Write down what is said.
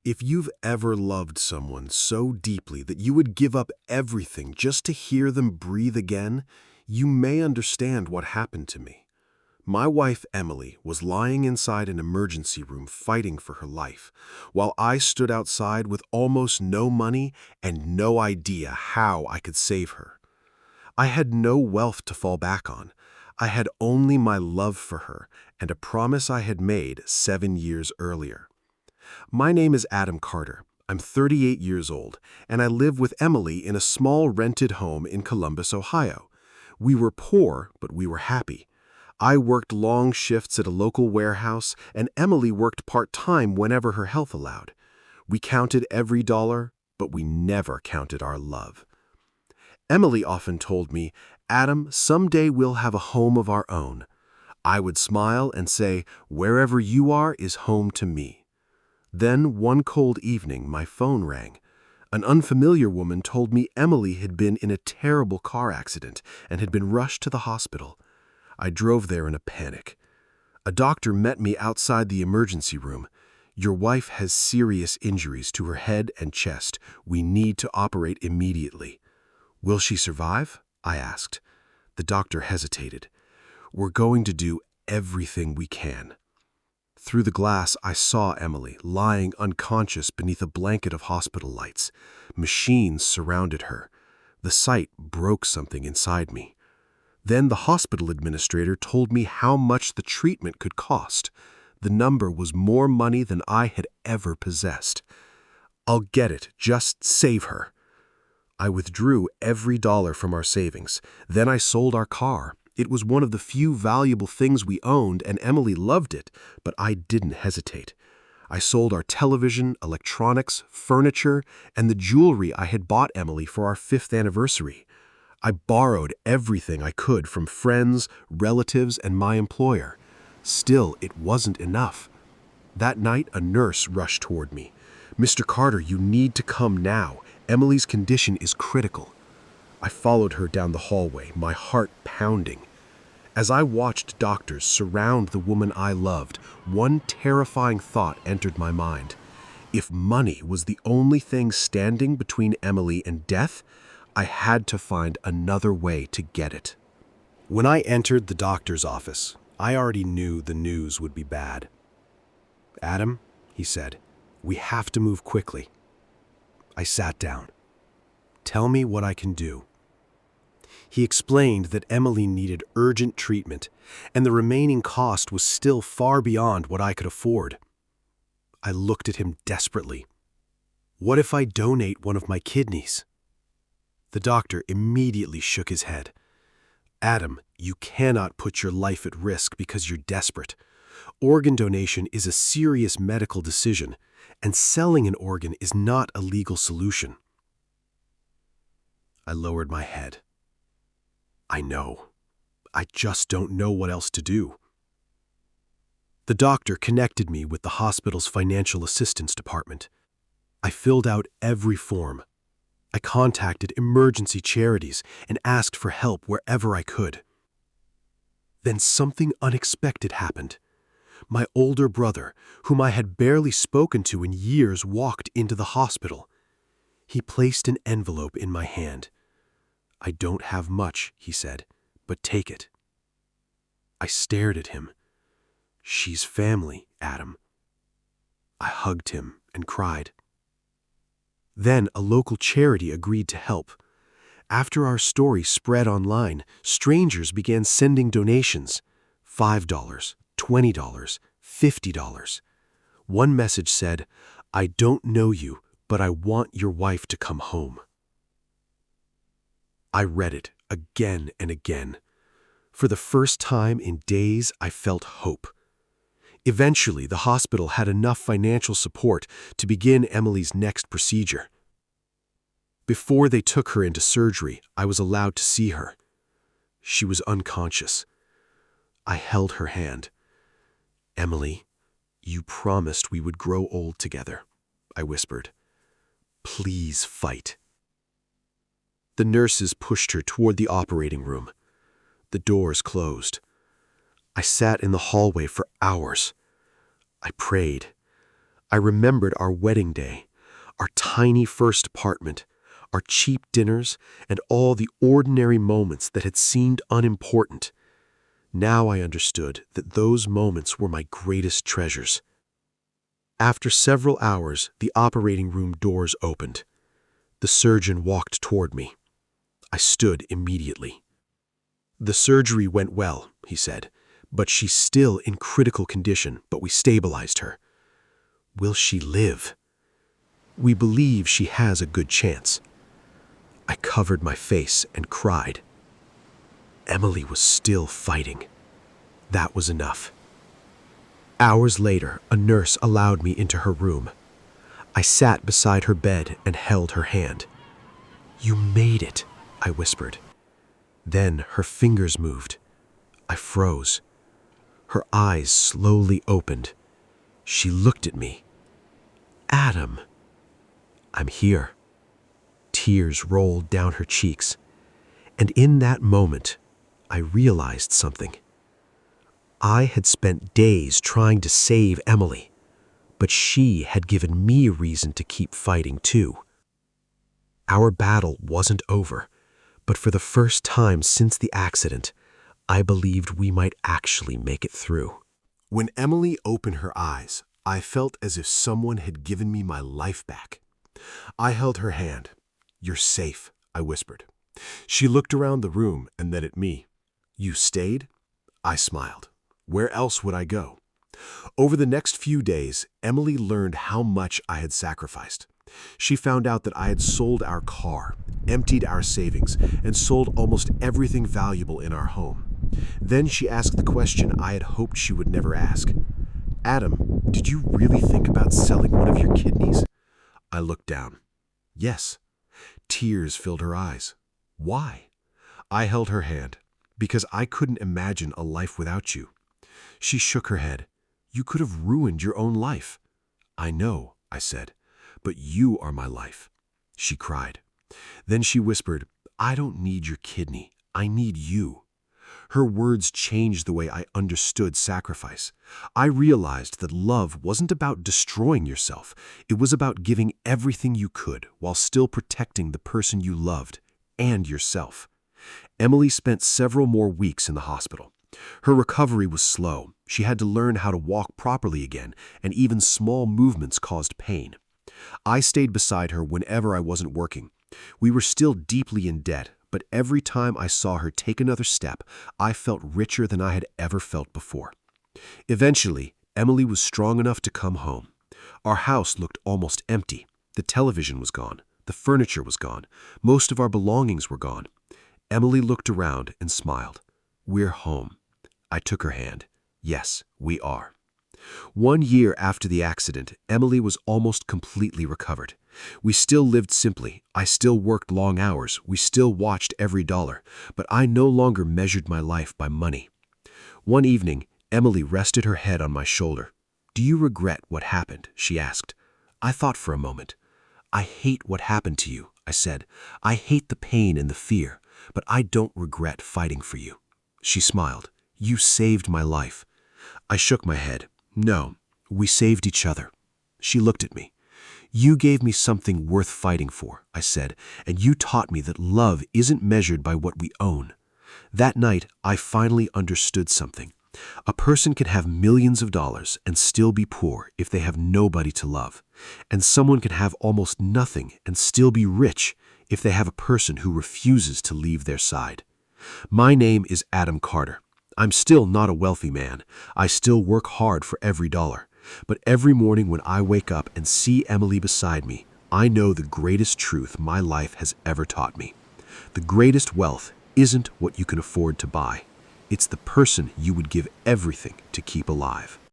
If you've ever loved someone so deeply that you would give up everything just to hear them breathe again, you may understand what happened to me. My wife, Emily, was lying inside an emergency room fighting for her life, while I stood outside with almost no money and no idea how I could save her. I had no wealth to fall back on. I had only my love for her and a promise I had made 7 years earlier. My name is Adam Carter. I'm 38 years old, and I live with Emily in a small rented home in Columbus, Ohio. We were poor, but we were happy. I worked long shifts at a local warehouse, and Emily worked part-time whenever her health allowed. We counted every dollar, but we never counted our love. Emily often told me, "Adam, someday we'll have a home of our own." I would smile and say, "Wherever you are is home to me." Then, one cold evening, my phone rang. An unfamiliar woman told me Emily had been in a terrible car accident and had been rushed to the hospital. I drove there in a panic. A doctor met me outside the emergency room. "Your wife has serious injuries to her head and chest. We need to operate immediately." "Will she survive?" I asked. The doctor hesitated. "We're going to do everything we can." Through the glass, I saw Emily lying unconscious beneath a blanket of hospital lights. Machines surrounded her. The sight broke something inside me. Then the hospital administrator told me how much the treatment could cost. The number was more money than I had ever possessed. "I'll get it. Just save her." I withdrew every dollar from our savings. Then I sold our car. It was one of the few valuable things we owned, and Emily loved it, but I didn't hesitate. I sold our television, electronics, furniture, and the jewelry I had bought Emily for our 5th anniversary. I borrowed everything I could from friends, relatives, and my employer. Still, it wasn't enough. That night, a nurse rushed toward me. "Mr. Carter, you need to come now. Emily's condition is critical." I followed her down the hallway, my heart pounding. As I watched doctors surround the woman I loved, one terrifying thought entered my mind. If money was the only thing standing between Emily and death, I had to find another way to get it. When I entered the doctor's office, I already knew the news would be bad. "Adam," he said, "we have to move quickly." I sat down. "Tell me what I can do." He explained that Emily needed urgent treatment, and the remaining cost was still far beyond what I could afford. I looked at him desperately. "What if I donate one of my kidneys?" The doctor immediately shook his head. "Adam, you cannot put your life at risk because you're desperate. Organ donation is a serious medical decision, and selling an organ is not a legal solution." I lowered my head. "I know. I just don't know what else to do." The doctor connected me with the hospital's financial assistance department. I filled out every form. I contacted emergency charities and asked for help wherever I could. Then something unexpected happened. My older brother, whom I had barely spoken to in years, walked into the hospital. He placed an envelope in my hand. "I don't have much," he said, "but take it." I stared at him. "She's family, Adam." I hugged him and cried. Then a local charity agreed to help. After our story spread online, strangers began sending donations: $5, $20, $50. One message said, "I don't know you, but I want your wife to come home." I read it again and again. For the first time in days, I felt hope. Eventually, the hospital had enough financial support to begin Emily's next procedure. Before they took her into surgery, I was allowed to see her. She was unconscious. I held her hand. "Emily, you promised we would grow old together," I whispered. "Please fight." The nurses pushed her toward the operating room. The doors closed. I sat in the hallway for hours. I prayed. I remembered our wedding day, our tiny first apartment, our cheap dinners, and all the ordinary moments that had seemed unimportant. Now I understood that those moments were my greatest treasures. After several hours, the operating room doors opened. The surgeon walked toward me. I stood immediately. "The surgery went well," he said, "but she's still in critical condition, but we stabilized her." "Will she live?" "We believe she has a good chance." I covered my face and cried. Emily was still fighting. That was enough. Hours later, a nurse allowed me into her room. I sat beside her bed and held her hand. "You made it," I whispered. Then her fingers moved. I froze. Her eyes slowly opened. She looked at me. "Adam." "I'm here." Tears rolled down her cheeks. And in that moment, I realized something. I had spent days trying to save Emily, but she had given me reason to keep fighting too. Our battle wasn't over, but for the first time since the accident, I believed we might actually make it through. When Emily opened her eyes, I felt as if someone had given me my life back. I held her hand. "You're safe," I whispered. She looked around the room and then at me. "You stayed?" I smiled. Where else would I go? Over the next few days, Emily learned how much I had sacrificed. She found out that I had sold our car, emptied our savings, and sold almost everything valuable in our home. Then she asked the question I had hoped she would never ask. "Adam, did you really think about selling one of your kidneys?" I looked down. Yes. Tears filled her eyes. "Why?" I held her hand. "Because I couldn't imagine a life without you." She shook her head. "You could have ruined your own life." "I know," I said, "but you are my life." She cried. Then she whispered, "I don't need your kidney. I need you." Her words changed the way I understood sacrifice. I realized that love wasn't about destroying yourself. It was about giving everything you could while still protecting the person you loved and yourself. Emily spent several more weeks in the hospital. Her recovery was slow. She had to learn how to walk properly again, and even small movements caused pain. I stayed beside her whenever I wasn't working. We were still deeply in debt, but every time I saw her take another step, I felt richer than I had ever felt before. Eventually, Emily was strong enough to come home. Our house looked almost empty. The television was gone. The furniture was gone. Most of our belongings were gone. Emily looked around and smiled. "We're home." I took her hand. "Yes, we are." 1 year after the accident, Emily was almost completely recovered. We still lived simply. I still worked long hours. We still watched every dollar. But I no longer measured my life by money. One evening, Emily rested her head on my shoulder. "Do you regret what happened?" she asked. I thought for a moment. "I hate what happened to you," I said. "I hate the pain and the fear, but I don't regret fighting for you." She smiled. "You saved my life." I shook my head. "No, we saved each other." She looked at me. "You gave me something worth fighting for," I said, "and you taught me that love isn't measured by what we own." That night, I finally understood something. A person can have millions of dollars and still be poor if they have nobody to love. And someone can have almost nothing and still be rich if they have a person who refuses to leave their side. My name is Adam Carter. I'm still not a wealthy man. I still work hard for every dollar. But every morning when I wake up and see Emily beside me, I know the greatest truth my life has ever taught me. The greatest wealth isn't what you can afford to buy. It's the person you would give everything to keep alive.